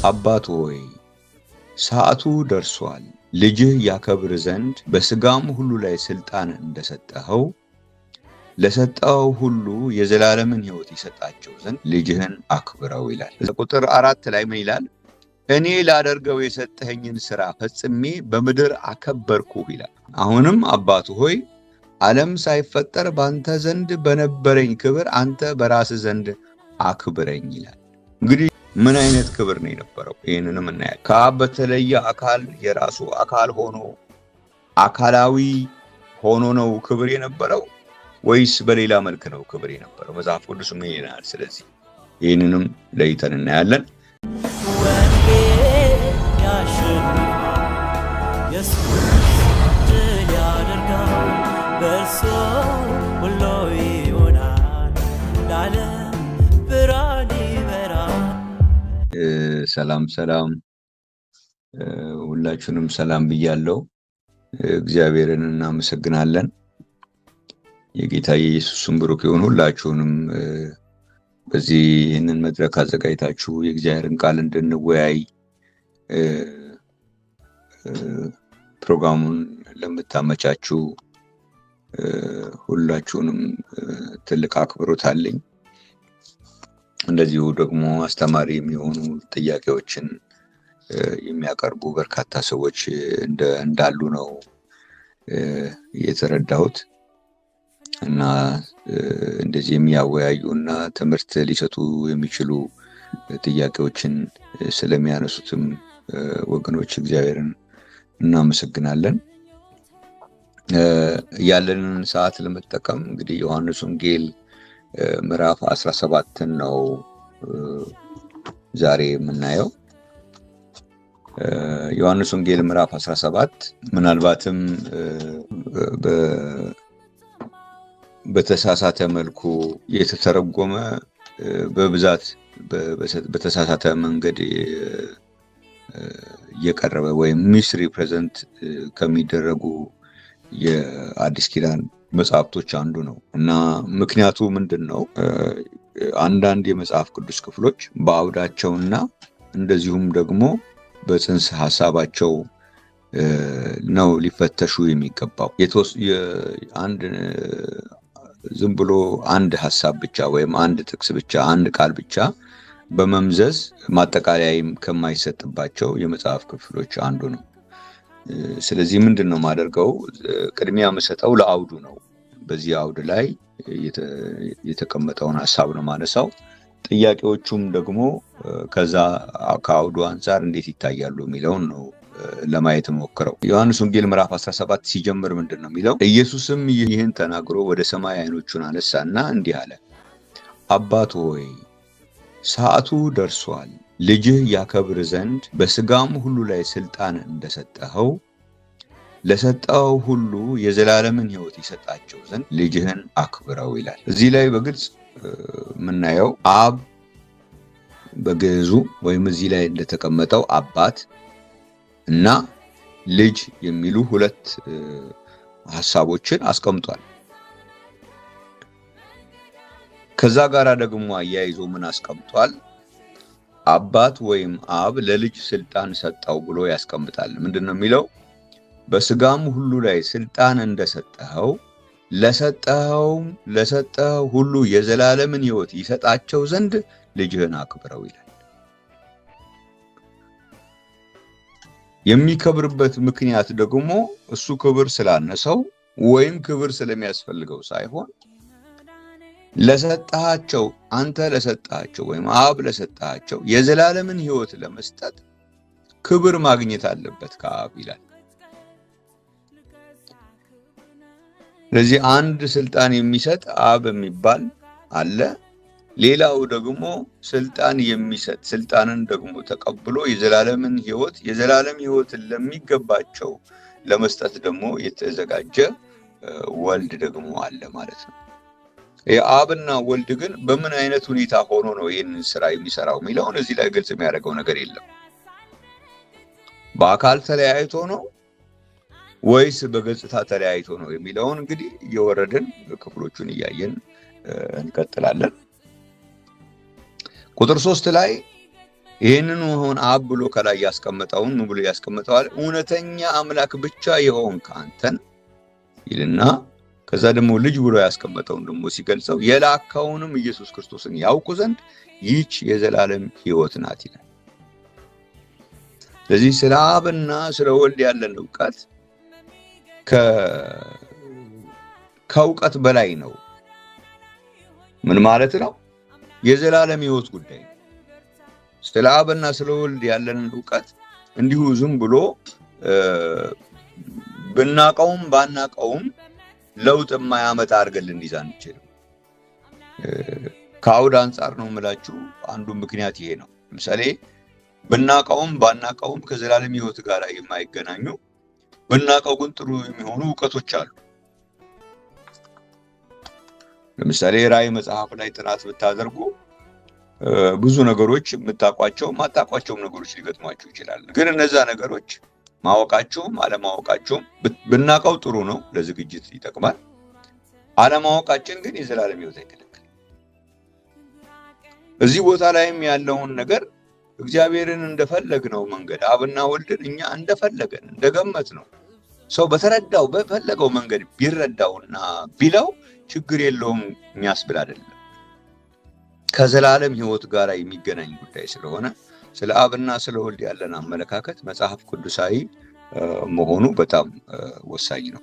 አባት ሆይ ሰዓቱ ደርሷል፣ ልጅህ ያከብር ዘንድ በስጋም ሁሉ ላይ ስልጣን እንደሰጠኸው ለሰጠው ሁሉ የዘላለምን ሕይወት ይሰጣቸው ዘንድ ልጅህን አክብረው ይላል። ቁጥር 4 ላይ ምን ይላል? እኔ ላደርገው የሰጠኸኝን ሥራ ፈጽሜ በምድር አከበርኩህ ይላል። አሁንም አባት ሆይ ዓለም ሳይፈጠር ባንተ ዘንድ በነበረኝ ክብር አንተ በራስህ ዘንድ አክብረኝ ይላል። እንግዲህ ምን አይነት ክብር ነው የነበረው? ይህንንም እናያለን። ከአብ በተለየ አካል የራሱ አካል ሆኖ አካላዊ ሆኖ ነው ክብር የነበረው ወይስ በሌላ መልክ ነው ክብር የነበረው? መጽሐፍ ቅዱስ ምን ይላል? ስለዚህ ይህንንም ለይተን እናያለን። ሰላም ሰላም፣ ሁላችሁንም ሰላም ብያለሁ። እግዚአብሔርን እናመሰግናለን። የጌታ የኢየሱስን ብሩክ ይሁን። ሁላችሁንም በዚህ ይህንን መድረክ አዘጋጅታችሁ የእግዚአብሔርን ቃል እንድንወያይ ፕሮግራሙን ለምታመቻችሁ ሁላችሁንም ትልቅ አክብሮት አለኝ። እንደዚሁ ደግሞ አስተማሪ የሚሆኑ ጥያቄዎችን የሚያቀርቡ በርካታ ሰዎች እንዳሉ ነው የተረዳሁት እና እንደዚህ የሚያወያዩ እና ትምህርት ሊሰጡ የሚችሉ ጥያቄዎችን ስለሚያነሱትም ወገኖች እግዚአብሔርን እናመሰግናለን። ያለንን ሰዓት ለመጠቀም እንግዲህ ዮሐንስ ወንጌል ምዕራፍ 17 ነው ዛሬ የምናየው። ዮሐንስ ወንጌል ምዕራፍ 17 ምናልባትም በተሳሳተ መልኩ የተተረጎመ በብዛት በተሳሳተ መንገድ የቀረበ ወይም ሚስ ሪፕሬዘንት ከሚደረጉ የአዲስ ኪዳን መጽሐፍቶች አንዱ ነው እና ምክንያቱ ምንድን ነው? አንዳንድ የመጽሐፍ ቅዱስ ክፍሎች በአውዳቸውና እንደዚሁም ደግሞ በጽንሰ ሐሳባቸው ነው ሊፈተሹ የሚገባው። አንድ ዝም ብሎ አንድ ሐሳብ ብቻ ወይም አንድ ጥቅስ ብቻ አንድ ቃል ብቻ በመምዘዝ ማጠቃለያም ከማይሰጥባቸው የመጽሐፍ ክፍሎች አንዱ ነው። ስለዚህ ምንድን ነው ማደርገው? ቅድሚያ የምሰጠው ለአውዱ ነው። በዚህ አውድ ላይ የተቀመጠውን ሐሳብ ነው ማነሳው። ጥያቄዎቹም ደግሞ ከዛ ከአውዱ አንፃር እንዴት ይታያሉ የሚለውን ነው ለማየት ሞክረው። ዮሐንስ ወንጌል ምዕራፍ 17 ሲጀምር ምንድን ነው የሚለው? ኢየሱስም ይህን ተናግሮ ወደ ሰማይ ዓይኖቹን አነሳና እንዲህ አለ፣ አባት ሆይ ሰዓቱ ደርሷል፣ ልጅህ ያከብር ዘንድ በስጋም ሁሉ ላይ ስልጣን እንደሰጠኸው ለሰጠው ሁሉ የዘላለምን ሕይወት ይሰጣቸው ዘንድ ልጅህን አክብረው ይላል። እዚህ ላይ በግልጽ የምናየው አብ በግዕዙ ወይም እዚህ ላይ እንደተቀመጠው አባት እና ልጅ የሚሉ ሁለት ሐሳቦችን አስቀምጧል። ከዛ ጋር ደግሞ አያይዞ ምን አስቀምጧል? አባት ወይም አብ ለልጅ ስልጣን ሰጠው ብሎ ያስቀምጣል። ምንድነው የሚለው? በስጋም ሁሉ ላይ ስልጣን እንደሰጠኸው ለሰጠኸው ሁሉ የዘላለምን ሕይወት ይሰጣቸው ዘንድ ልጅህን አክብረው ይላል። የሚከብርበት ምክንያት ደግሞ እሱ ክብር ስላነሰው ወይም ክብር ስለሚያስፈልገው ሳይሆን ለሰጣቸው አንተ ለሰጣቸው ወይም አብ ለሰጣቸው የዘላለምን ሕይወት ለመስጠት ክብር ማግኘት አለበት ከአብ ይላል። ስለዚህ አንድ ስልጣን የሚሰጥ አብ የሚባል አለ። ሌላው ደግሞ ስልጣን የሚሰጥ ስልጣንን ደግሞ ተቀብሎ የዘላለም ሕይወትን ለሚገባቸው ለመስጠት ደግሞ የተዘጋጀ ወልድ ደግሞ አለ ማለት ነው። የአብና ወልድ ግን በምን አይነት ሁኔታ ሆኖ ነው ይህንን ስራ የሚሰራው የሚለውን እዚህ ላይ ግልጽ የሚያደርገው ነገር የለም። በአካል ተለያይቶ ነው ወይስ በገጽታ ተለያይቶ ነው የሚለውን እንግዲህ እየወረድን ክፍሎቹን እያየን እንቀጥላለን። ቁጥር 3 ላይ ይሄንን አሁን አብ ብሎ ከላይ ያስቀመጠውን ምን ብሎ ያስቀመጠዋል? እውነተኛ አምላክ ብቻ የሆንክ አንተን ይልና ከዛ ደግሞ ልጅ ብሎ ያስቀመጠውን ደግሞ ሲገልጸው የላከውንም ኢየሱስ ክርስቶስን ያውቁ ዘንድ ይህች የዘላለም ሕይወት ናት ይላል። ስለዚህ ስለ አብና ስለ ወልድ ያለን ዕውቀት ከእውቀት በላይ ነው። ምን ማለት ነው? የዘላለም ሕይወት ጉዳይ ነው። ስለ አብና ስለ ወልድ ያለን ዕውቀት እንዲሁ ዝም ብሎ ብናቀውም ባናቀውም ለውጥ የማያመጣ አድርገን ልንይዝ አንችልም። ከአውድ አንጻር ነው የምላችሁ። አንዱ ምክንያት ይሄ ነው። ለምሳሌ ብናቀውም ባናቀውም ከዘላለም ሕይወት ጋር የማይገናኙ ብናቀው ግን ጥሩ የሚሆኑ ዕውቀቶች አሉ። ለምሳሌ ራዕይ መጽሐፍ ላይ ጥናት ብታደርጉ ብዙ ነገሮች የምታቋቸው ማጣቋቸውም ነገሮች ሊገጥሟችሁ ይችላል። ግን እነዛ ነገሮች ማወቃቸውም አለማወቃቸውም ብናቀው ጥሩ ነው፣ ለዝግጅት ይጠቅማል። አለማወቃችን ግን የዘላለም ሕይወት አይከለክልም። እዚህ ቦታ ላይም ያለውን ነገር እግዚአብሔርን እንደፈለግነው መንገድ አብና ወልድን እኛ እንደፈለገን እንደገመት ነው ሰው በተረዳው በፈለገው መንገድ ቢረዳውና ቢለው ችግር የለውም የሚያስብል አይደለም። ከዘላለም ሕይወት ጋር የሚገናኝ ጉዳይ ስለሆነ ስለ አብና ስለ ወልድ ያለን አመለካከት መጽሐፍ ቅዱሳዊ መሆኑ በጣም ወሳኝ ነው።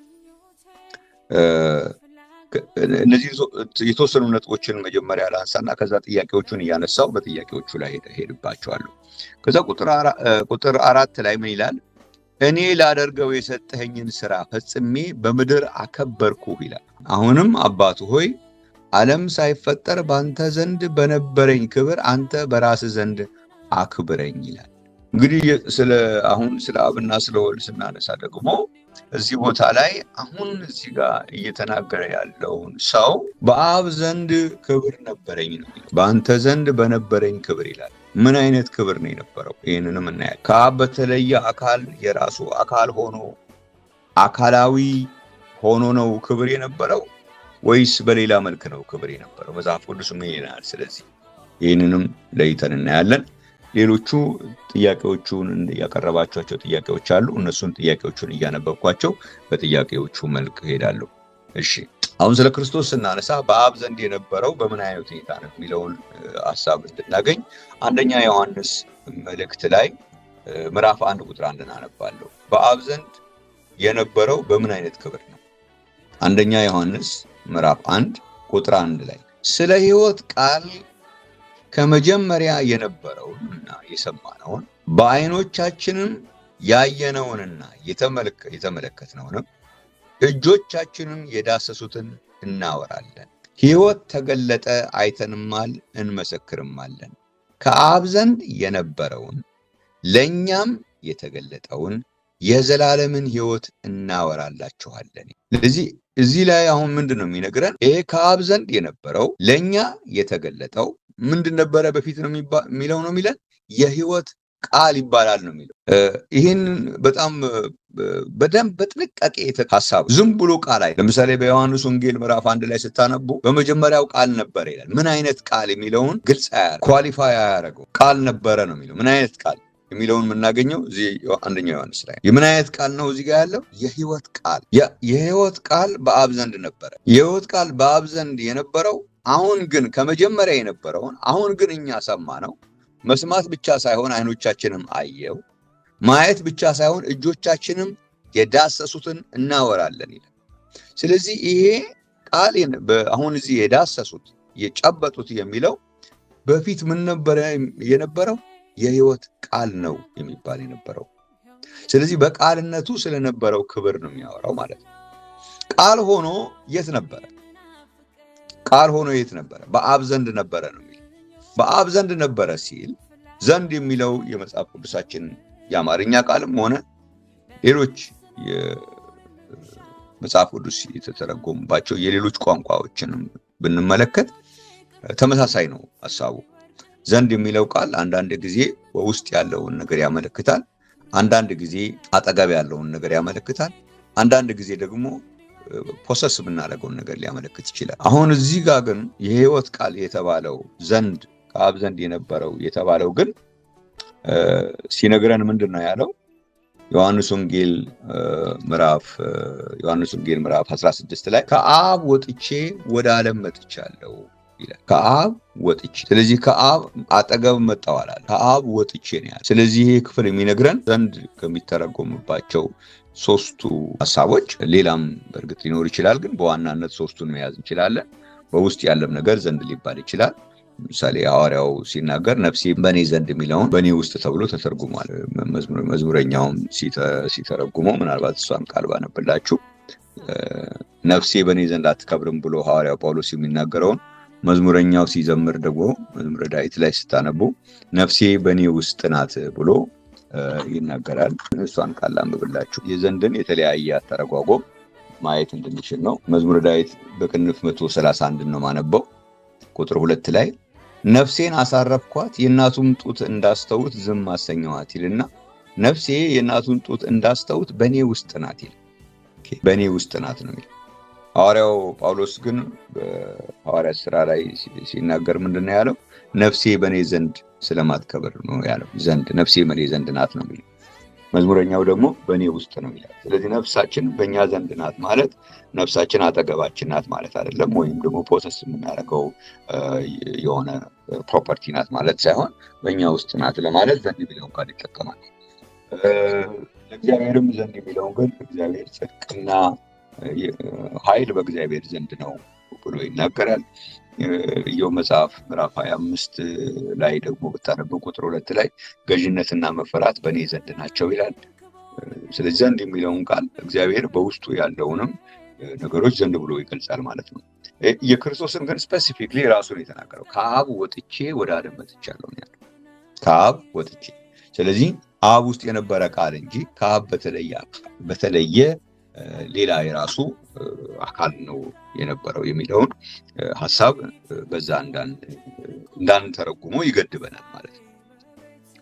እነዚህ የተወሰኑ ነጥቦችን መጀመሪያ ላንሳና ከዛ ጥያቄዎቹን እያነሳው በጥያቄዎቹ ላይ ሄድባቸዋለሁ። ከዛ ቁጥር 4 ላይ ምን ይላል? እኔ ላደርገው የሰጠኸኝን ሥራ ፈጽሜ በምድር አከበርኩህ ይላል። አሁንም አባቱ ሆይ ዓለም ሳይፈጠር ባንተ ዘንድ በነበረኝ ክብር አንተ በራስህ ዘንድ አክብረኝ ይላል። እንግዲህ አሁን ስለ አብና ስለ ወልድ ስናነሳ ደግሞ እዚህ ቦታ ላይ አሁን እዚህ ጋር እየተናገረ ያለውን ሰው በአብ ዘንድ ክብር ነበረኝ ነው የሚለው። በአንተ ዘንድ በነበረኝ ክብር ይላል። ምን አይነት ክብር ነው የነበረው? ይህንንም እናያለን። ከአብ በተለየ አካል የራሱ አካል ሆኖ አካላዊ ሆኖ ነው ክብር የነበረው ወይስ በሌላ መልክ ነው ክብር የነበረው? መጽሐፍ ቅዱስ ምን ይላል? ስለዚህ ይህንንም ለይተን እናያለን። ሌሎቹ ጥያቄዎቹን ያቀረባቸው ጥያቄዎች አሉ። እነሱን ጥያቄዎቹን እያነበብኳቸው በጥያቄዎቹ መልክ ሄዳለሁ። እሺ፣ አሁን ስለ ክርስቶስ ስናነሳ በአብ ዘንድ የነበረው በምን አይነት ሁኔታ ነው የሚለውን ሐሳብ እንድናገኝ አንደኛ ዮሐንስ መልእክት ላይ ምዕራፍ 1 ቁጥር 1 አነባለሁ። በአብ ዘንድ የነበረው በምን አይነት ክብር ነው? አንደኛ ዮሐንስ ምዕራፍ 1 ቁጥር 1 ላይ ስለ ሕይወት ቃል ከመጀመሪያ የነበረውንና የሰማነውን በዓይኖቻችንም ያየነውንና የተመለከትነውንም እጆቻችንም የዳሰሱትን እናወራለን። ሕይወት ተገለጠ፣ አይተንማል፣ እንመሰክርማለን። ከአብ ዘንድ የነበረውን ለእኛም የተገለጠውን የዘላለምን ሕይወት እናወራላችኋለን። ስለዚህ እዚህ ላይ አሁን ምንድን ነው የሚነግረን? ይሄ ከአብ ዘንድ የነበረው ለእኛ የተገለጠው ምንድን ነበረ? በፊት ነው የሚለው ነው የሚለን የሕይወት ቃል ይባላል ነው የሚለው። ይህን በጣም በደንብ በጥንቃቄ ሐሳብ ዝም ብሎ ቃል አይ። ለምሳሌ በዮሐንስ ወንጌል ምዕራፍ 1 ላይ ስታነቡ በመጀመሪያው ቃል ነበረ ይላል። ምን አይነት ቃል የሚለውን ግልጽ ኳሊፋይ አያደርገው። ቃል ነበረ ነው የሚለው። ምን አይነት ቃል የሚለውን የምናገኘው እዚህ አንደኛ ዮሐንስ ላይ። የምን አይነት ቃል ነው እዚህ ጋር ያለው? የሕይወት ቃል። የሕይወት ቃል በአብ ዘንድ ነበረ። የሕይወት ቃል በአብ ዘንድ የነበረው አሁን ግን ከመጀመሪያ የነበረውን አሁን ግን እኛ ሰማነው። መስማት ብቻ ሳይሆን አይኖቻችንም አየው፣ ማየት ብቻ ሳይሆን እጆቻችንም የዳሰሱትን እናወራለን ይላል። ስለዚህ ይሄ ቃል አሁን እዚህ የዳሰሱት የጨበጡት የሚለው በፊት ምን ነበረ የነበረው? የሕይወት ቃል ነው የሚባል የነበረው። ስለዚህ በቃልነቱ ስለነበረው ክብር ነው የሚያወራው ማለት ነው። ቃል ሆኖ የት ነበረ? ቃል ሆኖ የት ነበረ? በአብ ዘንድ ነበረ ነው የሚለው። በአብ ዘንድ ነበረ ሲል ዘንድ የሚለው የመጽሐፍ ቅዱሳችን የአማርኛ ቃልም ሆነ ሌሎች የመጽሐፍ ቅዱስ የተተረጎሙባቸው የሌሎች ቋንቋዎችንም ብንመለከት ተመሳሳይ ነው ሐሳቡ። ዘንድ የሚለው ቃል አንዳንድ ጊዜ በውስጥ ያለውን ነገር ያመለክታል፣ አንዳንድ ጊዜ አጠገብ ያለውን ነገር ያመለክታል፣ አንዳንድ ጊዜ ደግሞ ፖሰስ የምናደርገውን ነገር ሊያመለክት ይችላል። አሁን እዚህ ጋር ግን የሕይወት ቃል የተባለው ዘንድ ከአብ ዘንድ የነበረው የተባለው ግን ሲነግረን ምንድነው ያለው? ዮሐንስ ወንጌል ምዕራፍ 16 ላይ ከአብ ወጥቼ ወደ ዓለም መጥቻለሁ ይላል። ከአብ ወጥቼ። ስለዚህ ከአብ አጠገብ መጣሁ አላለ፣ ከአብ ወጥቼ ነው ያለው። ስለዚህ ይሄ ክፍል የሚነግረን ዘንድ ከሚተረጎምባቸው ሶስቱ ሐሳቦች ሌላም በእርግጥ ሊኖር ይችላል፣ ግን በዋናነት ሶስቱን መያዝ እንችላለን። በውስጥ ያለም ነገር ዘንድ ሊባል ይችላል። ምሳሌ ሐዋርያው ሲናገር ነፍሴ በኔ ዘንድ የሚለውን በኔ ውስጥ ተብሎ ተተርጉሟል። መዝሙረኛውም ሲተረጉመው ምናልባት እሷን ቃል ባነብላችሁ ነፍሴ በኔ ዘንድ አትከብርም ብሎ ሐዋርያው ጳውሎስ የሚናገረውን መዝሙረኛው ሲዘምር ደግሞ መዝሙረ ዳዊት ላይ ስታነቡ ነፍሴ በኔ ውስጥ ናት ብሎ ይናገራል። እሷን ቃል ላንብብላችሁ የዘንድን የተለያየ አተረጓጎም ማየት እንድንችል ነው። መዝሙረ ዳዊት በቅንፍ 131 ነው ማነበው። ቁጥር 2 ላይ ነፍሴን አሳረፍኳት የእናቱን ጡት እንዳስተውት ዝም አሰኘዋት ይልና ነፍሴ የእናቱን ጡት እንዳስተውት በኔ ውስጥ ናት ይል። በኔ ውስጥ ናት ነው የሚል። ሐዋርያው ጳውሎስ ግን በሐዋርያት ሥራ ላይ ሲናገር ምንድነው ያለው? ነፍሴ በኔ ዘንድ ስለማትከብር ነው ያለው። ዘንድ ነፍሴ በኔ ዘንድ ናት ነው የሚል። መዝሙረኛው ደግሞ በኔ ውስጥ ነው ይላል። ስለዚህ ነፍሳችን በእኛ ዘንድ ናት ማለት ነፍሳችን አጠገባችን ናት ማለት አይደለም፣ ወይም ደግሞ ፖሰስ የምናደርገው የሆነ ፕሮፐርቲ ናት ማለት ሳይሆን በእኛ ውስጥ ናት ለማለት ዘንድ የሚለውን ቃል ይጠቀማል። እግዚአብሔርም ዘንድ የሚለውን ግን እግዚአብሔር ጽድቅና ኃይል በእግዚአብሔር ዘንድ ነው ብሎ ይናገራል። ኢዮብ መጽሐፍ ምዕራፍ 25 ላይ ደግሞ ብታነበው ቁጥር 2 ላይ ገዥነትና መፈራት በኔ ዘንድ ናቸው ይላል። ስለዚህ ዘንድ የሚለውን ቃል እግዚአብሔር በውስጡ ያለውንም ነገሮች ዘንድ ብሎ ይገልጻል ማለት ነው። የክርስቶስን ግን ስፔሲፊክሊ ራሱን የተናገረው ከአብ ወጥቼ ወደ ዓለም መጥቻለሁ ነው ያለው። ከአብ ወጥቼ። ስለዚህ አብ ውስጥ የነበረ ቃል እንጂ ከአብ በተለየ ሌላ የራሱ አካል ነው የነበረው የሚለውን ሐሳብ በዛ እንዳንተረጉሞ ይገድበናል ማለት ነው።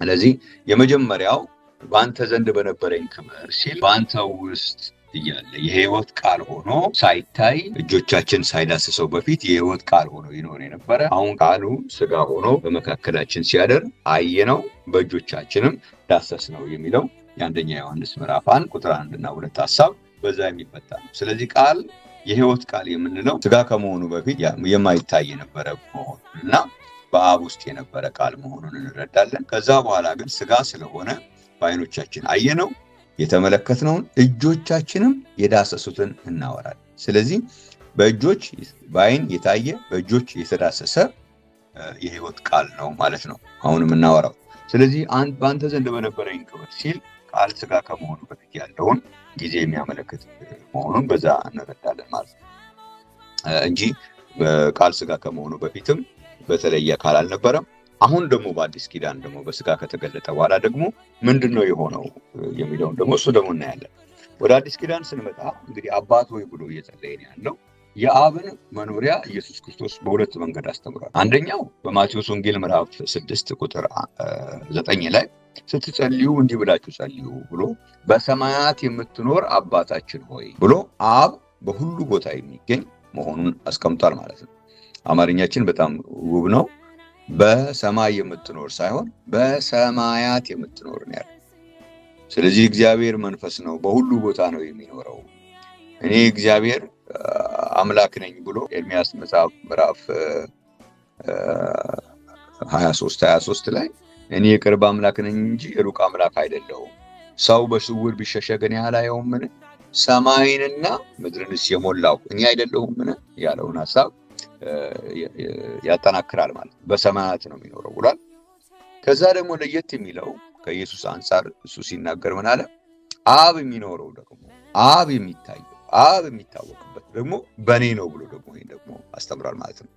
ስለዚህ የመጀመሪያው በአንተ ዘንድ በነበረኝ ክብር ሲል በአንተ ውስጥ እያለ የሕይወት ቃል ሆኖ ሳይታይ እጆቻችን ሳይዳስሰው በፊት የሕይወት ቃል ሆኖ ይኖር የነበረ አሁን ቃሉ ሥጋ ሆኖ በመካከላችን ሲያደር አየነው፣ በእጆቻችንም ዳሰስነው የሚለው የአንደኛ ዮሐንስ ምዕራፍ 1 ቁጥር 1 እና 2 ሐሳብ በዛ የሚፈታ ነው። ስለዚህ ቃል የሕይወት ቃል የምንለው ሥጋ ከመሆኑ በፊት የማይታይ የነበረ መሆኑንና በአብ ውስጥ የነበረ ቃል መሆኑን እንረዳለን። ከዛ በኋላ ግን ሥጋ ስለሆነ በዓይኖቻችን አየነው፣ የተመለከትነውን እጆቻችንም የዳሰሱትን እናወራለን። ስለዚህ በእጆች በዓይን የታየ በእጆች የተዳሰሰ የሕይወት ቃል ነው ማለት ነው አሁን የምናወራው። ስለዚህ በአንተ ዘንድ በነበረኝ ክብር ሲል ቃል ሥጋ ከመሆኑ በፊት ያለውን ጊዜ የሚያመለክት መሆኑን በዛ እንረዳለን ማለት ነው እንጂ ቃል ሥጋ ከመሆኑ በፊትም በተለየ አካል አልነበረም። አሁን ደግሞ በአዲስ ኪዳን ደግሞ በሥጋ ከተገለጠ በኋላ ደግሞ ምንድነው የሆነው የሚለውን ደግሞ እሱ ደግሞ እናያለን። ወደ አዲስ ኪዳን ስንመጣ እንግዲህ አባት ሆይ ብሎ እየጸለየ ያለው የአብን መኖሪያ ኢየሱስ ክርስቶስ በሁለት መንገድ አስተምሯል። አንደኛው በማቴዎስ ወንጌል ምዕራፍ 6 ቁጥር 9 ላይ ስትጸልዩ እንዲህ ብላችሁ ጸልዩ ብሎ በሰማያት የምትኖር አባታችን ሆይ ብሎ አብ በሁሉ ቦታ የሚገኝ መሆኑን አስቀምጧል ማለት ነው። አማርኛችን በጣም ውብ ነው። በሰማይ የምትኖር ሳይሆን በሰማያት የምትኖር ነው ያለው። ስለዚህ እግዚአብሔር መንፈስ ነው፣ በሁሉ ቦታ ነው የሚኖረው። እኔ እግዚአብሔር አምላክ ነኝ ብሎ ኤርምያስ መጽሐፍ ምዕራፍ 23 ላይ እኔ የቅርብ አምላክ ነኝ እንጂ ሩቅ አምላክ አይደለሁም፣ ሰው በስውር ቢሸሸገን ያላየውምን ሰማይንና ምድርንስ የሞላው እኔ አይደለሁምን ያለውን ሐሳብ ያጠናክራል ማለት በሰማያት ነው የሚኖረው ብሏል። ከዛ ደግሞ ለየት የሚለው ከኢየሱስ አንፃር እሱ ሲናገር ምን አለ? አብ የሚኖረው ደግሞ አብ የሚታየው አብ የሚታወቅበት ደግሞ በኔ ነው ብሎ ደግሞ ይሄን ደግሞ አስተምሯል ማለት ነው።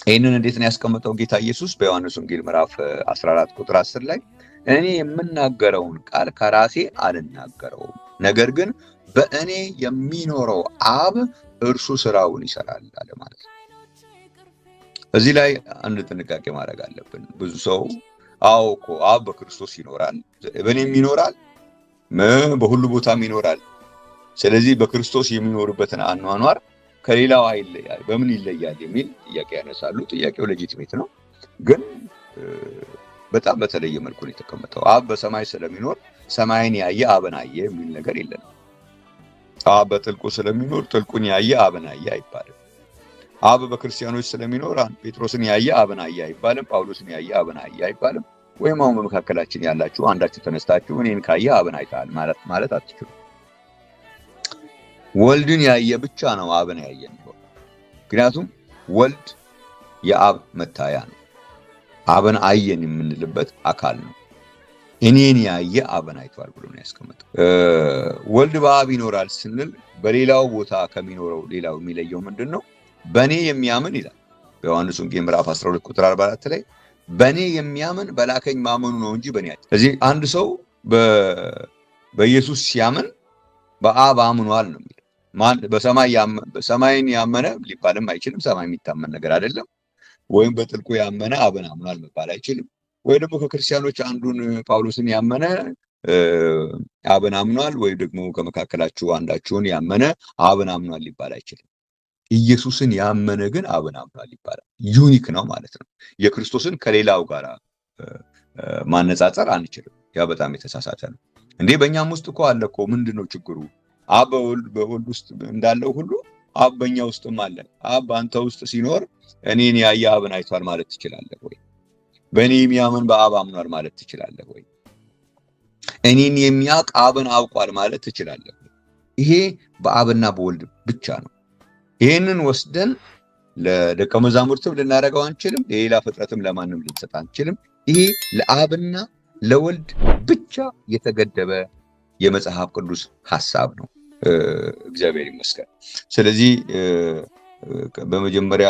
ይህንን እንዴት ነው ያስቀመጠው ጌታ ኢየሱስ? በዮሐንስ ወንጌል ምዕራፍ 14 ቁጥር 10 ላይ እኔ የምናገረውን ቃል ከራሴ አልናገረውም፣ ነገር ግን በእኔ የሚኖረው አብ እርሱ ስራውን ይሰራል አለ ማለት ነው። እዚህ ላይ አንድ ጥንቃቄ ማድረግ አለብን። ብዙ ሰው አዎ እኮ አብ በክርስቶስ ይኖራል፣ በእኔም ይኖራል፣ በሁሉ ቦታም ይኖራል፣ ስለዚህ በክርስቶስ የሚኖርበትን አኗኗር ከሌላው አይለያል፣ በምን ይለያል የሚል ጥያቄ ያነሳሉ። ጥያቄው ሌጂቲሜት ነው፣ ግን በጣም በተለየ መልኩ ነው የተቀመጠው። አብ በሰማይ ስለሚኖር ሰማይን ያየ አብን አየ የሚል ነገር የለም። አብ በጥልቁ ስለሚኖር ጥልቁን ያየ አብን አየ አይባልም። አብ በክርስቲያኖች ስለሚኖር ጴጥሮስን ያየ አብን አየ አይባልም። ጳውሎስን ያየ አብን አየ አይባልም። ወይም አሁን በመካከላችን ያላችሁ አንዳችሁ ተነስታችሁ እኔን ካየ አብን አይተሃል ማለት አትችሉም። ወልድን ያየ ብቻ ነው አብን ያየ ነው። ምክንያቱም ወልድ የአብ መታያ ነው። አብን አየን የምንልበት አካል ነው። እኔን ያየ አብን አይቷል ብሎ ነው ያስቀመጠው። ወልድ በአብ ይኖራል ስንል በሌላው ቦታ ከሚኖረው ሌላው የሚለየው ምንድነው? በኔ የሚያምን ይላል በዮሐንስ ወንጌል ምዕራፍ 12 ቁጥር 44 ላይ በኔ የሚያምን በላከኝ ማመኑ ነው እንጂ በኔ አይደለም። ስለዚህ አንድ ሰው በኢየሱስ ሲያምን በአብ አምኗል ነው የሚለው። በሰማይን ያመነ ሊባልም አይችልም። ሰማይ የሚታመን ነገር አይደለም። ወይም በጥልቁ ያመነ አብን አምኗል መባል አይችልም። ወይ ደግሞ ከክርስቲያኖች አንዱን ጳውሎስን ያመነ አብን አምኗል፣ ወይ ደግሞ ከመካከላችሁ አንዳችሁን ያመነ አብን አምኗል ሊባል አይችልም። ኢየሱስን ያመነ ግን አብን አምኗል ይባላል። ዩኒክ ነው ማለት ነው። የክርስቶስን ከሌላው ጋር ማነጻጸር አንችልም። ያ በጣም የተሳሳተ ነው። እንዴ በእኛም ውስጥ እኮ አለ እኮ። ምንድነው ችግሩ? አብ በወልድ ውስጥ እንዳለው ሁሉ አብ በእኛ ውስጥም አለ። አብ በአንተ ውስጥ ሲኖር እኔን ያየ አብን አይቷል ማለት ትችላለህ ወይ? በእኔ የሚያምን በአብ አምኗል ማለት ትችላለህ ወይ? እኔን የሚያውቅ አብን አውቋል ማለት ትችላለህ ወይ? ይሄ በአብና በወልድ ብቻ ነው። ይሄንን ወስደን ለደቀ መዛሙርትም ልናደርገው አንችልም፣ ለሌላ ፍጥረትም ለማንም ልንሰጥ አንችልም። ይሄ ለአብና ለወልድ ብቻ የተገደበ የመጽሐፍ ቅዱስ ሐሳብ ነው። እግዚአብሔር ይመስገን። ስለዚህ በመጀመሪያ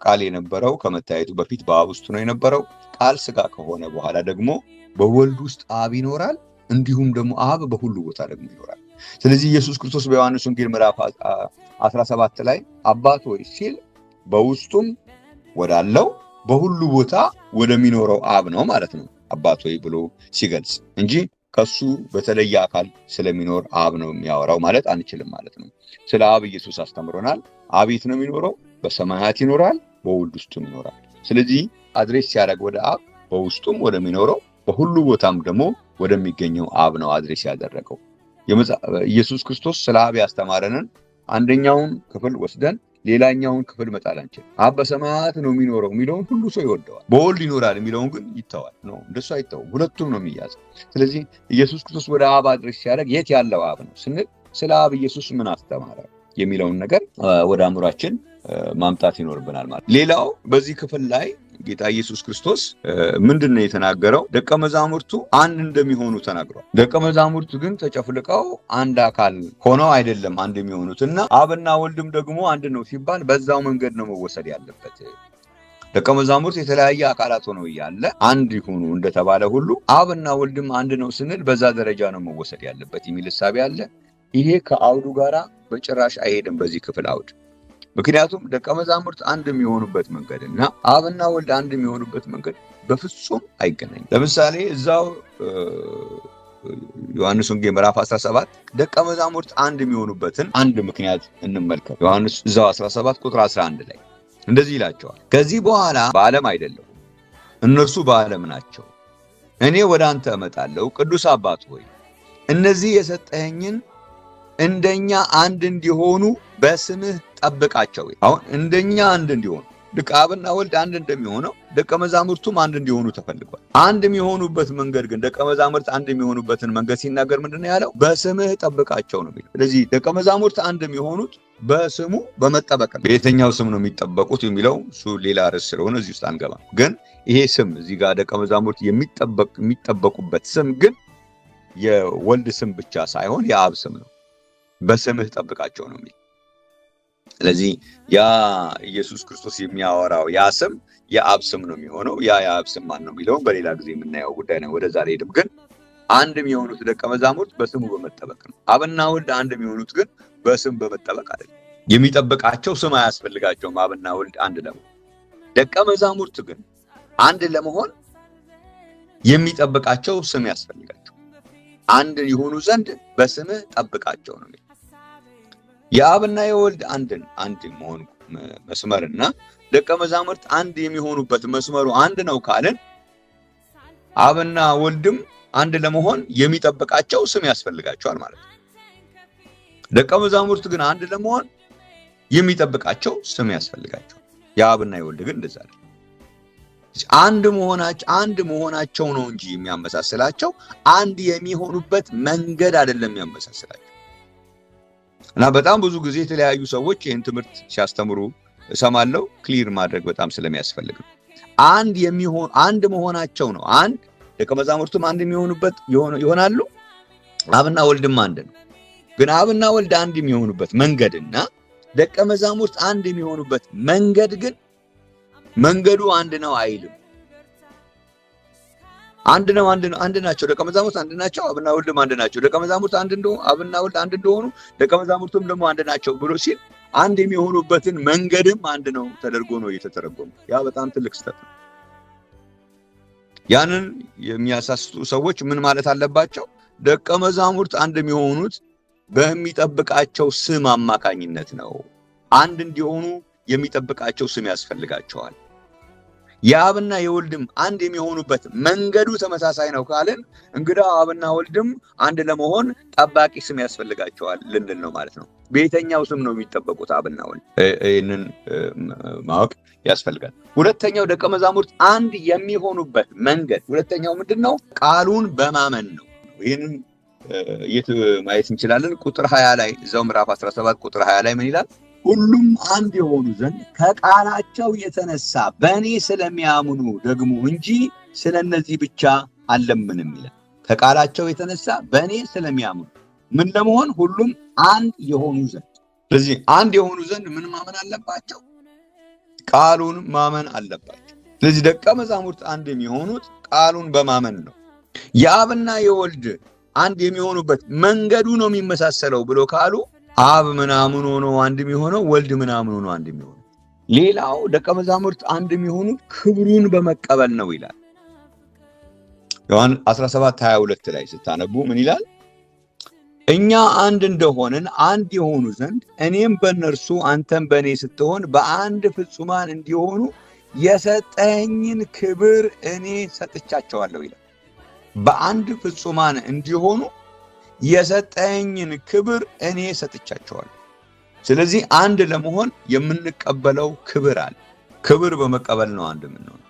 ቃል የነበረው ከመታየቱ በፊት በአብ ውስጥ ነው የነበረው። ቃል ሥጋ ከሆነ በኋላ ደግሞ በወልድ ውስጥ አብ ይኖራል፣ እንዲሁም ደግሞ አብ በሁሉ ቦታ ደግሞ ይኖራል። ስለዚህ ኢየሱስ ክርስቶስ በዮሐንስ ወንጌል ምዕራፍ 17 ላይ አባት ሆይ ሲል በውስጡም ወዳለው በሁሉ ቦታ ወደሚኖረው አብ ነው ማለት ነው አባት ሆይ ብሎ ሲገልጽ እንጂ ከሱ በተለየ አካል ስለሚኖር አብ ነው የሚያወራው ማለት አንችልም ማለት ነው። ስለ አብ ኢየሱስ አስተምሮናል። አብ የት ነው የሚኖረው? በሰማያት ይኖራል፣ በወልድ ውስጥም ይኖራል። ስለዚህ አድሬስ ሲያደርግ ወደ አብ በውስጡም ወደሚኖረው በሁሉ ቦታም ደግሞ ወደሚገኘው አብ ነው አድሬስ ያደረገው። ኢየሱስ ክርስቶስ ስለ አብ ያስተማረንን አንደኛውን ክፍል ወስደን ሌላኛውን ክፍል መጣል አንችልም። አብ በሰማያት ነው የሚኖረው የሚለውን ሁሉ ሰው ይወደዋል። በወልድ ይኖራል የሚለውን ግን ይተዋል ነው። እንደሱ አይተውም። ሁለቱም ነው የሚያዘው። ስለዚህ ኢየሱስ ክርስቶስ ወደ አብ አድሬስ ሲያደርግ የት ያለው አብ ነው ስንል ስለ አብ ኢየሱስ ምን አስተማረ የሚለውን ነገር ወደ አእምሯችን ማምጣት ይኖርብናል ማለት። ሌላው በዚህ ክፍል ላይ ጌታ ኢየሱስ ክርስቶስ ምንድነው የተናገረው? ደቀ መዛሙርቱ አንድ እንደሚሆኑ ተናግሯል። ደቀ መዛሙርቱ ግን ተጨፍልቀው አንድ አካል ሆነው አይደለም አንድ የሚሆኑትና አብና ወልድም ደግሞ አንድ ነው ሲባል በዛው መንገድ ነው መወሰድ ያለበት። ደቀ መዛሙርት የተለያየ አካላት ሆነው እያለ አንድ ይሁኑ እንደተባለ ሁሉ አብና ወልድም አንድ ነው ስንል በዛ ደረጃ ነው መወሰድ ያለበት የሚል ሐሳብ አለ። ይሄ ከአውዱ ጋራ በጭራሽ አይሄድም በዚህ ክፍል አውድ። ምክንያቱም ደቀ መዛሙርት አንድ የሚሆኑበት መንገድ እና አብና ወልድ አንድ የሚሆኑበት መንገድ በፍጹም አይገናኝም። ለምሳሌ እዛው ዮሐንስ ወንጌል ምዕራፍ 17 ደቀ መዛሙርት አንድ የሚሆኑበትን አንድ ምክንያት እንመልከት። ዮሐንስ እዛው 17 ቁጥር 11 ላይ እንደዚህ ይላቸዋል። ከዚህ በኋላ በዓለም አይደለሁም፣ እነርሱ በዓለም ናቸው። እኔ ወደ አንተ እመጣለሁ። ቅዱስ አባት ሆይ እነዚህ የሰጠኸኝን እንደኛ አንድ እንዲሆኑ በስምህ ጠብቃቸው። አሁን እንደኛ አንድ እንዲሆኑ ልክ አብና ወልድ አንድ እንደሚሆነው ደቀ መዛሙርቱም አንድ እንዲሆኑ ተፈልጓል። አንድ የሚሆኑበት መንገድ ግን ደቀ መዛሙርት አንድ የሚሆኑበትን መንገድ ሲናገር ምንድነው ያለው? በስምህ ጠብቃቸው ነው የሚለው። ስለዚህ ደቀ መዛሙርት አንድ የሚሆኑት በስሙ በመጠበቅ ነው። በየትኛው ስም ነው የሚጠበቁት የሚለው እሱ ሌላ ርዕስ ስለሆነ እዚህ ውስጥ አንገባም። ግን ይሄ ስም እዚህ ጋር ደቀ መዛሙርት የሚጠበቁበት ስም ግን የወልድ ስም ብቻ ሳይሆን የአብ ስም ነው። በስምህ ጠብቃቸው ነው የሚል። ስለዚህ ያ ኢየሱስ ክርስቶስ የሚያወራው ያ ስም የአብ ስም ነው የሚሆነው። ያ የአብ ስም ማን ነው የሚለውን በሌላ ጊዜ የምናየው ጉዳይ ነው። ወደዛ ሄድም ግን አንድ የሚሆኑት ደቀ መዛሙርት በስሙ በመጠበቅ ነው። አብና ወልድ አንድ የሚሆኑት ግን በስም በመጠበቅ አይደለም። የሚጠብቃቸው ስም አያስፈልጋቸውም። አብና ወልድ አንድ ለመሆን፣ ደቀ መዛሙርት ግን አንድ ለመሆን የሚጠብቃቸው ስም ያስፈልጋቸው። አንድ የሆኑ ዘንድ በስምህ ጠብቃቸው ነው የሚለው። የአብና የወልድ አንድ መሆን መስመርና ደቀ መዛሙርት አንድ የሚሆኑበት መስመሩ አንድ ነው ካልን አብና ወልድም አንድ ለመሆን የሚጠብቃቸው ስም ያስፈልጋቸዋል ማለት ነው። ደቀ መዛሙርት ግን አንድ ለመሆን የሚጠብቃቸው ስም ያስፈልጋቸዋል። የአብና የወልድ ግን እንደዛ አይደለም። አንድ መሆናቸው ነው እንጂ የሚያመሳስላቸው አንድ የሚሆኑበት መንገድ አይደለም የሚያመሳስላቸው። እና በጣም ብዙ ጊዜ የተለያዩ ሰዎች ይህን ትምህርት ሲያስተምሩ እሰማለሁ። ክሊር ማድረግ በጣም ስለሚያስፈልግ ነው። አንድ መሆናቸው ነው። አንድ ደቀ መዛሙርቱም አንድ የሚሆኑበት ይሆናሉ። አብና ወልድም አንድ ነው። ግን አብና ወልድ አንድ የሚሆኑበት መንገድና ደቀ መዛሙርት አንድ የሚሆኑበት መንገድ ግን መንገዱ አንድ ነው አይልም። አንድ ናቸው። ደቀ መዛሙርት አንድ ናቸው። አብና ወልድም አንድ ናቸው። ደቀ መዛሙርት አንድ እንደሆኑ አብና ወልድ አንድ እንደሆኑ ደቀ መዛሙርቱም ደግሞ አንድ ናቸው ብሎ ሲል አንድ የሚሆኑበትን መንገድም አንድ ነው ተደርጎ ነው የተተረጎመው። ያ በጣም ትልቅ ስህተት ነው። ያንን የሚያሳስቱ ሰዎች ምን ማለት አለባቸው? ደቀ መዛሙርት አንድ የሚሆኑት በሚጠብቃቸው ስም አማካኝነት ነው። አንድ እንዲሆኑ የሚጠብቃቸው ስም ያስፈልጋቸዋል። የአብና የወልድም አንድ የሚሆኑበት መንገዱ ተመሳሳይ ነው ካልን እንግዲህ አብና ወልድም አንድ ለመሆን ጠባቂ ስም ያስፈልጋቸዋል ልንል ነው ማለት ነው። በየትኛው ስም ነው የሚጠበቁት አብና ወልድ? ይህንን ማወቅ ያስፈልጋል። ሁለተኛው ደቀ መዛሙርት አንድ የሚሆኑበት መንገድ ሁለተኛው ምንድነው? ቃሉን በማመን ነው። ይህንን የት ማየት እንችላለን? ቁጥር 20 ላይ እዛው ምዕራፍ 17 ቁጥር 20 ላይ ምን ይላል? ሁሉም አንድ የሆኑ ዘንድ ከቃላቸው የተነሳ በእኔ ስለሚያምኑ ደግሞ እንጂ ስለነዚህ ብቻ አልለምንም ይላል። ከቃላቸው የተነሳ በእኔ ስለሚያምኑ ምን ለመሆን? ሁሉም አንድ የሆኑ ዘንድ። ስለዚህ አንድ የሆኑ ዘንድ ምን ማመን አለባቸው? ቃሉን ማመን አለባቸው። ስለዚህ ደቀ መዛሙርት አንድ የሚሆኑት ቃሉን በማመን ነው። የአብና የወልድ አንድ የሚሆኑበት መንገዱ ነው የሚመሳሰለው ብሎ ካሉ አብ ምናምን ሆኖ አንድ የሚሆነው ወልድ ምናምን ሆኖ አንድ የሚሆነው። ሌላው ደቀ መዛሙርት አንድ የሚሆኑት ክብሩን በመቀበል ነው ይላል። ዮሐንስ 17:22 ላይ ስታነቡ ምን ይላል? እኛ አንድ እንደሆንን አንድ የሆኑ ዘንድ እኔም በእነርሱ አንተም በእኔ ስትሆን በአንድ ፍጹማን እንዲሆኑ የሰጠኸኝን ክብር እኔ ሰጥቻቸዋለሁ ይላል። በአንድ ፍጹማን እንዲሆኑ የሰጠኸኝን ክብር እኔ ሰጥቻቸዋለሁ። ስለዚህ አንድ ለመሆን የምንቀበለው ክብር አለ። ክብር በመቀበል ነው አንድ የምንሆነው።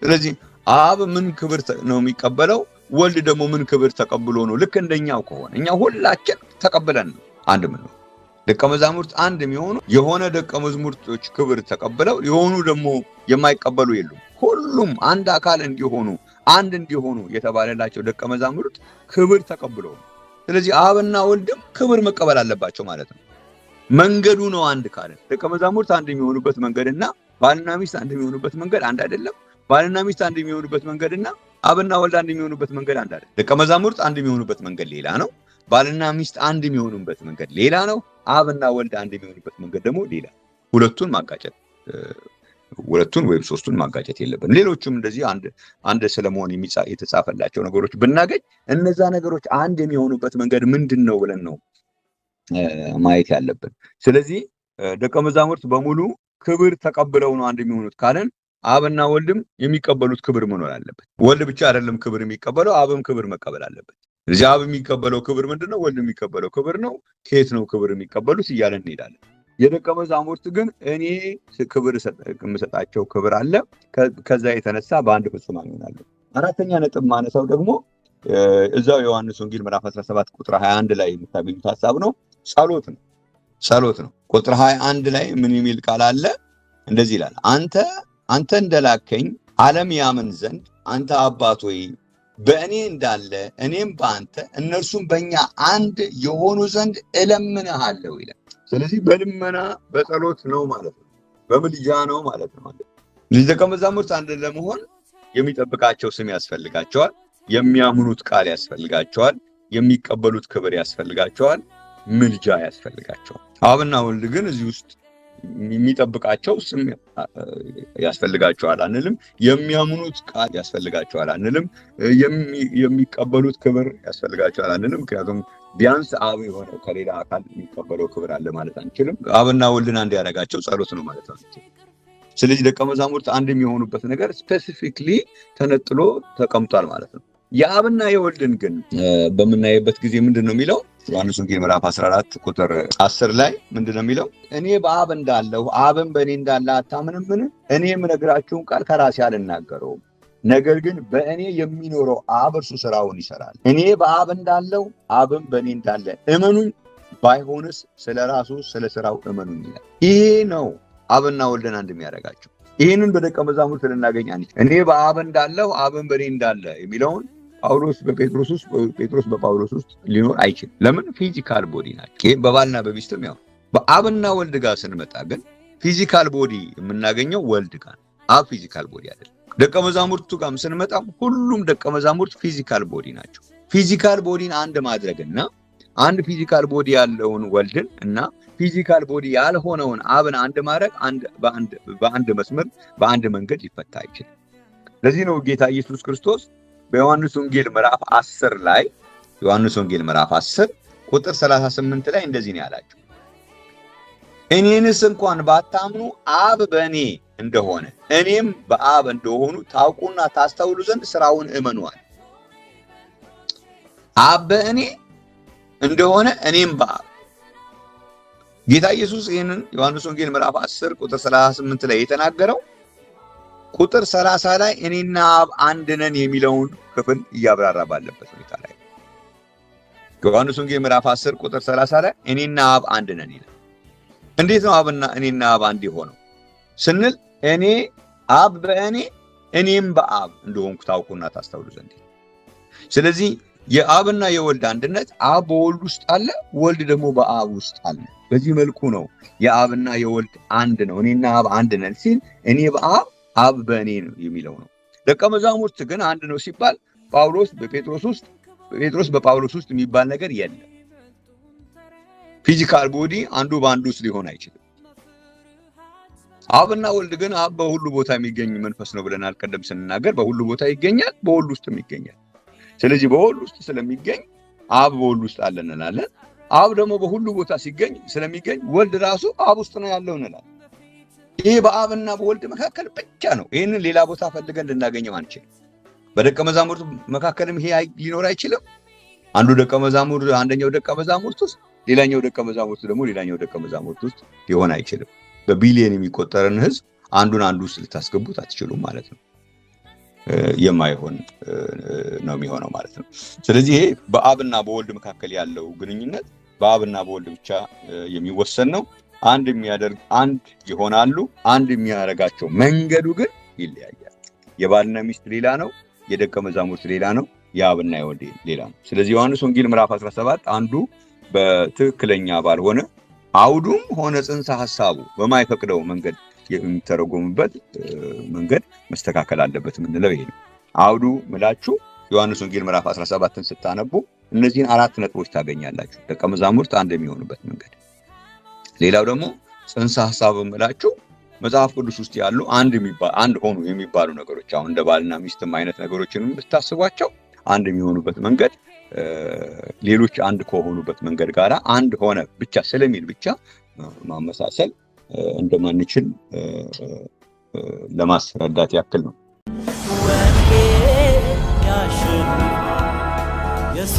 ስለዚህ አብ ምን ክብር ነው የሚቀበለው? ወልድ ደግሞ ምን ክብር ተቀብሎ ነው? ልክ እንደኛው ከሆነ እኛ ሁላችን ተቀብለን ነው አንድ የምንሆነው። ደቀ መዛሙርት አንድ የሚሆኑ የሆነ ደቀ መዛሙርቶች ክብር ተቀብለው የሆኑ ደግሞ የማይቀበሉ የሉም። ሁሉም አንድ አካል እንዲሆኑ አንድ እንዲሆኑ የተባለላቸው ደቀ መዛሙርት ክብር ተቀብለው ነው። ስለዚህ አብና ወልድም ክብር መቀበል አለባቸው ማለት ነው። መንገዱ ነው አንድ ካለ ደቀ መዛሙርት አንድ የሚሆኑበት መንገድና ባልና ሚስት አንድ የሚሆኑበት መንገድ አንድ አይደለም። ባልና ሚስት አንድ የሚሆኑበት መንገድና አብና ወልድ አንድ የሚሆኑበት መንገድ አንድ አይደለም። ደቀ መዛሙርት አንድ የሚሆኑበት መንገድ ሌላ ነው። ባልና ሚስት አንድ የሚሆኑበት መንገድ ሌላ ነው። አብና ወልድ አንድ የሚሆኑበት መንገድ ደግሞ ሌላ። ሁለቱን ወይም ሶስቱን ማጋጨት የለብንም። ሌሎችም እንደዚህ አንድ ስለመሆን የተጻፈላቸው ነገሮች ብናገኝ እነዛ ነገሮች አንድ የሚሆኑበት መንገድ ምንድነው ብለን ነው ማየት ያለብን። ስለዚህ ደቀ መዛሙርት በሙሉ ክብር ተቀብለው ነው አንድ የሚሆኑት ካለን አብና ወልድም የሚቀበሉት ክብር መኖር አለበት። ወልድ ብቻ አይደለም ክብር የሚቀበለው፣ አብም ክብር መቀበል አለበት። ስለዚህ አብ የሚቀበለው ክብር ምንድነው? ወልድ የሚቀበለው ክብር ነው። ከየት ነው ክብር የሚቀበሉት እያለን እንሄዳለን። የደቀ መዛሙርት ግን እኔ ክብር የምሰጣቸው ክብር አለ። ከዛ የተነሳ በአንድ ፍጹማን ይሆናሉ። አራተኛ ነጥብ ማነሳው ደግሞ እዛው ዮሐንስ ወንጌል ምዕራፍ 17 ቁጥር 21 ላይ የምታገኙት ሐሳብ ነው። ጸሎት ነው። ቁጥር 21 ላይ ምን የሚል ቃል አለ? እንደዚህ ይላል፣ አንተ እንደላከኝ ዓለም ያምን ዘንድ አንተ አባት ሆይ በእኔ እንዳለ እኔም በአንተ እነርሱም በእኛ አንድ የሆኑ ዘንድ እለምንሃለሁ ይላል። ስለዚህ በልመና በጸሎት ነው ማለት ነው። በምልጃ ነው ማለት ነው። ደቀ መዛሙርት አንድ ለመሆን የሚጠብቃቸው ስም ያስፈልጋቸዋል። የሚያምኑት ቃል ያስፈልጋቸዋል። የሚቀበሉት ክብር ያስፈልጋቸዋል። ምልጃ ያስፈልጋቸዋል። አብና ወልድ ግን እዚህ ውስጥ የሚጠብቃቸው ስም ያስፈልጋቸዋል አንልም። የሚያምኑት ቃል ያስፈልጋቸዋል አንልም። የሚቀበሉት ክብር ያስፈልጋቸዋል አንልም። ምክንያቱም ቢያንስ አብ የሆነ ከሌላ አካል የሚቀበለው ክብር አለ ማለት አንችልም። አብና ወልድን አንድ ያደረጋቸው ጸሎት ነው ማለት ነው። ስለዚህ ደቀ መዛሙርት አንድ የሚሆኑበት ነገር ስፔሲፊክሊ ተነጥሎ ተቀምጧል ማለት ነው። የአብና የወልድን ግን በምናይበት ጊዜ ምንድነው የሚለው? ዮሐንስ ወንጌል ምዕራፍ 14 ቁጥር 10 ላይ ምንድነው የሚለው? እኔ በአብ እንዳለሁ አብም በእኔ እንዳለ አታምንምን? እኔ የምነግራችሁን ቃል ከራሴ አልናገረውም፣ ነገር ግን በእኔ የሚኖረው አብ እርሱ ስራውን ይሰራል። እኔ በአብ እንዳለሁ አብም በእኔ እንዳለ እመኑኝ፣ ባይሆንስ ስለራሱ ስለ ስራው እመኑኝ ይላል። ይሄ ነው አብና ወልድን አንድ የሚያደርጋቸው። ይህንን በደቀ መዛሙርት ልናገኝ አንችል። እኔ በአብ እንዳለሁ አብም በእኔ እንዳለ የሚለውን ጳውሎስ በጴጥሮስ ውስጥ፣ ጴጥሮስ በጳውሎስ ውስጥ ሊኖር አይችልም። ለምን? ፊዚካል ቦዲ ናቸው። ይሄ በባልና በሚስትም ያው። በአብና ወልድ ጋር ስንመጣ ግን ፊዚካል ቦዲ የምናገኘው ወልድ ጋር፣ አብ ፊዚካል ቦዲ አይደለም። ደቀ መዛሙርቱ ጋርም ስንመጣ ሁሉም ደቀ መዛሙርት ፊዚካል ቦዲ ናቸው። ፊዚካል ቦዲን አንድ ማድረግና አንድ ፊዚካል ቦዲ ያለውን ወልድን እና ፊዚካል ቦዲ ያልሆነውን አብን አንድ ማድረግ በአንድ መስመር በአንድ መንገድ ሊፈታ አይችልም። ለዚህ ነው ጌታ ኢየሱስ ክርስቶስ በዮሐንስ ወንጌል ምዕራፍ 10 ላይ ዮሐንስ ወንጌል ምዕራፍ 10 ቁጥር 38 ላይ እንደዚህ ነው ያላቸው፣ እኔንስ እንኳን ባታምኑ አብ በእኔ እንደሆነ እኔም በአብ እንደሆኑ ታውቁና ታስተውሉ ዘንድ ስራውን እመኑአል። አብ በእኔ እንደሆነ እኔም በአብ። ጌታ ኢየሱስ ይህንን ዮሐንስ ወንጌል ምዕራፍ 10 ቁጥር 38 ላይ የተናገረው ቁጥር 30 ላይ እኔና አብ አንድ ነን የሚለውን ክፍል እያብራራ ባለበት ሁኔታ ላይ ዮሐንስ ወንጌል ምዕራፍ 10 ቁጥር 30 ላይ እኔና አብ አንድ ነን ይላል። እንዴት ነው እኔና አብ አንድ የሆነው ስንል እኔ አብ በእኔ እኔም በአብ እንደሆንኩ ታውቁና ታስተውሉ ዘንድ። ስለዚህ የአብና የወልድ አንድነት አብ በወልድ ውስጥ አለ፣ ወልድ ደግሞ በአብ ውስጥ አለ። በዚህ መልኩ ነው የአብና የወልድ አንድ ነው። እኔና አብ አንድ ነን ሲል እኔ በአብ አብ በእኔ ነው የሚለው ነው። ደቀ መዛሙርት ግን አንድ ነው ሲባል ጳውሎስ በጴጥሮስ ውስጥ፣ ጴጥሮስ በጳውሎስ ውስጥ የሚባል ነገር የለም። ፊዚካል ቦዲ አንዱ በአንዱ ውስጥ ሊሆን አይችልም። አብና ወልድ ግን አብ በሁሉ ቦታ የሚገኝ መንፈስ ነው ብለናል ቀደም ስንናገር። በሁሉ ቦታ ይገኛል፣ በወልድ ውስጥም ይገኛል። ስለዚህ በወልድ ውስጥ ስለሚገኝ አብ በወልድ ውስጥ አለ እንላለን። አብ ደግሞ በሁሉ ቦታ ስለሚገኝ ወልድ ራሱ አብ ውስጥ ነው ያለው እንላለን። ይሄ በአብና በወልድ መካከል ብቻ ነው። ይህንን ሌላ ቦታ ፈልገን ልናገኘው አንችልም። በደቀ መዛሙርት መካከልም ይሄ ሊኖር አይችልም። አንደኛው ደቀ መዛሙርት ውስጥ ሌላኛው ደቀ መዛሙርት ደግሞ ሌላኛው ደቀ መዛሙርት ውስጥ ሊሆን አይችልም። በቢሊየን የሚቆጠርን ህዝብ አንዱ ውስጥ ልታስገቡት አትችሉም ማለት ነው። የማይሆን ነው የሚሆነው ማለት ነው። ስለዚህ ይሄ በአብና በወልድ መካከል ያለው ግንኙነት በአብና በወልድ ብቻ የሚወሰን ነው። አንድ የሚያደርግ አንድ ይሆናሉ። አንድ የሚያደርጋቸው መንገዱ ግን ይለያያል። የባልና ሚስት ሌላ ነው፣ የደቀ መዛሙርት ሌላ ነው፣ የአብና የወልድ ሌላ ነው። ስለዚህ ዮሐንስ ወንጌል ምዕራፍ 17 አንዱ በትክክለኛ ባልሆነ አውዱም ሆነ ጽንሰ ሐሳቡ በማይፈቅደው መንገድ የሚተረጎምበት መንገድ መስተካከል አለበት የምንለው ይሄ ነው። አውዱ ምላችሁ ዮሐንስ ወንጌል ምዕራፍ 17ን ስታነቡ እነዚህን 4 ነጥቦች ታገኛላችሁ። ደቀ መዛሙርት አንድ የሚሆኑበት መንገድ። ሌላው ደግሞ ጽንሰ ሐሳብ ምላችሁ መጽሐፍ ቅዱስ ውስጥ ያሉ አንድ ሆኑ የሚባሉ ነገሮች፣ አሁን እንደ ባልና ሚስትም አይነት ነገሮችን ብታስቧቸው አንድ የሚሆኑበት መንገድ ሌሎች አንድ ከሆኑበት መንገድ ጋር አንድ ሆነ ብቻ ስለሚል ብቻ ማመሳሰል እንደማንችል ለማስረዳት ያክል ነው። Yes,